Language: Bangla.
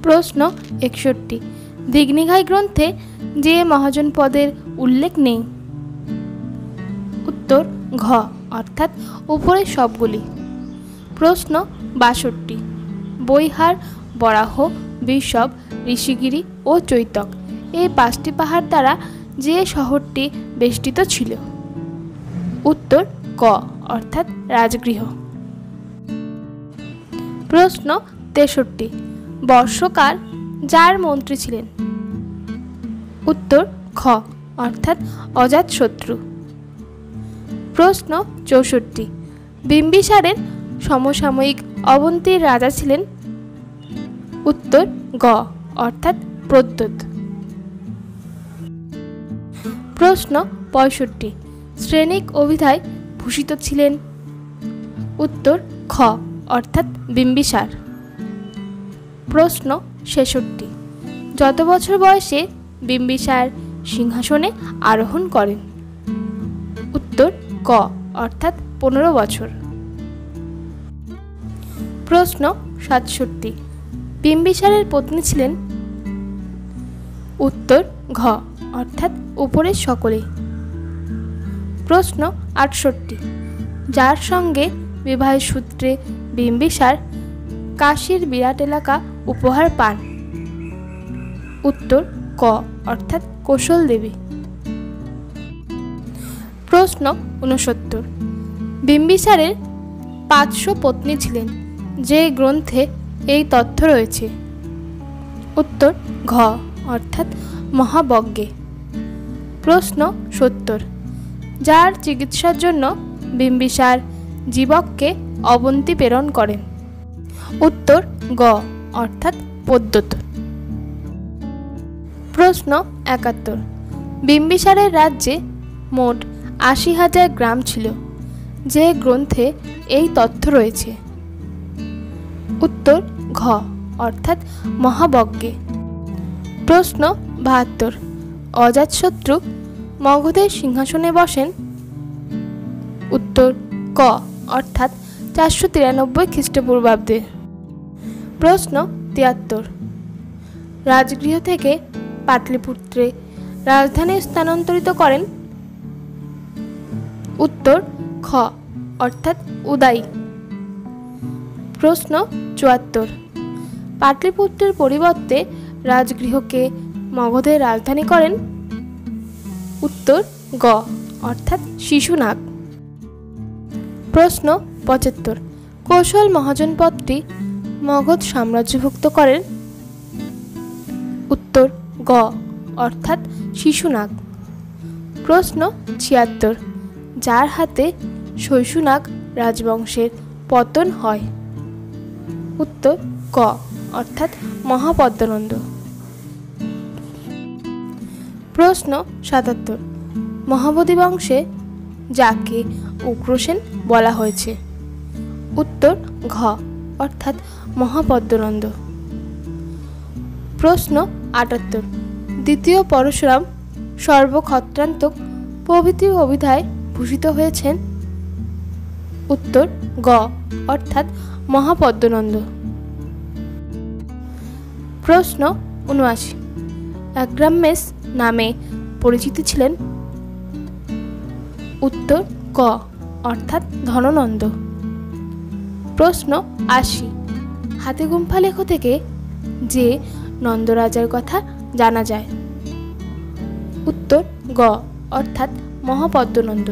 প্রশ্ন 61। দিঘনিঘাই গ্রন্থে যে মহাজন পদের উল্লেখ নেই? উত্তর ঘ অর্থাৎ উপরের সবগুলি। প্রশ্ন 62। বৈহার, বরাহ, বৃষভ, ঋষিগিরি ও চৈতক এই 5টি পাহাড় দ্বারা যে শহরটি বেষ্টিত ছিল? উত্তর ক অর্থাৎ রাজগৃহ। প্রশ্ন 63। বর্ষকার যার মন্ত্রী ছিলেন? উত্তর খ অর্থাৎ অজাতশত্রু। প্রশ্ন 64। বিম্বিসারের সমসাময়িক অবন্তীর রাজা ছিলেন? উত্তর গ অর্থাৎ প্রদ্যোৎ। প্রশ্ন 65। শ্রেণিক অভিধায় ভূষিত ছিলেন? উত্তর খ অর্থাৎ বিম্বিসার। প্রশ্ন 66। যত বছর বয়সে বিম্বিসার সিংহাসনে আরোহণ করেন? উত্তর ক অর্থাৎ 15 বছর। প্রশ্ন 67। বিম্বিসারের পত্নী ছিলেন? উত্তর ঘ অর্থাৎ উপরের সকলে। প্রশ্ন 68। যার সঙ্গে বিবাহের সূত্রে বিম্বিসার কাশীর বিরাট এলাকা উপহার পান? উত্তর ক অর্থাৎ কৌশল দেবী। প্রশ্ন 69। বিম্বিসারের 500 পত্নী ছিলেন যে গ্রন্থে এই তথ্য রয়েছে? উত্তর ঘ অর্থাৎ মহাবজ্ঞে। প্রশ্ন 70। যার চিকিৎসার জন্য বিম্বিসার জীবককে অবন্তী প্রেরণ করেন? উত্তর গ অর্থাৎ প্রদ্যোৎ। প্রশ্ন 71। বিম্বিসারের রাজ্যে মোট 80,000 গ্রাম ছিল যে গ্রন্থে এই তথ্য রয়েছে? উত্তর ঘ অর্থাৎ মহাবজ্ঞে। প্রশ্ন 72। অজাতশত্রু মগধের সিংহাসনে বসেন? উত্তর ক অর্থাৎ 493 খ্রিস্টপূর্বাব্দে। প্রশ্ন 73। রাজগৃহ থেকে পাটলিপুত্রে রাজধানী স্থানান্তরিত করেন? উত্তর খ অর্থাৎ উদাই। প্রশ্ন 74। পাটলিপুত্রের পরিবর্তে রাজগৃহকে মগধের রাজধানী করেন? উত্তর গ অর্থাৎ শিশুনাগ। প্রশ্ন 75। কৌশল মহাজন পদটি মগধ সাম্রাজ্যভুক্ত করেন? উত্তর গ অর্থাৎ শিশুনাগ। প্রশ্ন 76। যার হাতে শৈশুনাগ রাজবংশের পতন হয়? উত্তর ক অর্থাৎ মহাপদ্মনন্দ। প্রশ্ন 77। মহাবোধি বংশে যাকে উগ্রসেন বলা হয়েছে? উত্তর ঘ অর্থাৎ মহাপদ্মনন্দ। প্রশ্ন 78। দ্বিতীয় পরশুরাম সর্বক্ষত্রান্তক প্রভৃতি অভিধায় ভূষিত হয়েছেন? উত্তর গ অর্থাৎ মহাপদ্মনন্দ। প্রশ্ন 79। অ্যাগ্রামেস নামে পরিচিত ছিলেন? উত্তর ক অর্থাৎ ধননন্দ। প্রশ্ন 80। হাতিগুম্ফা লেখ থেকে যে নন্দরাজার কথা জানা যায়? উত্তর গ অর্থাৎ মহাপদ্মনন্দ।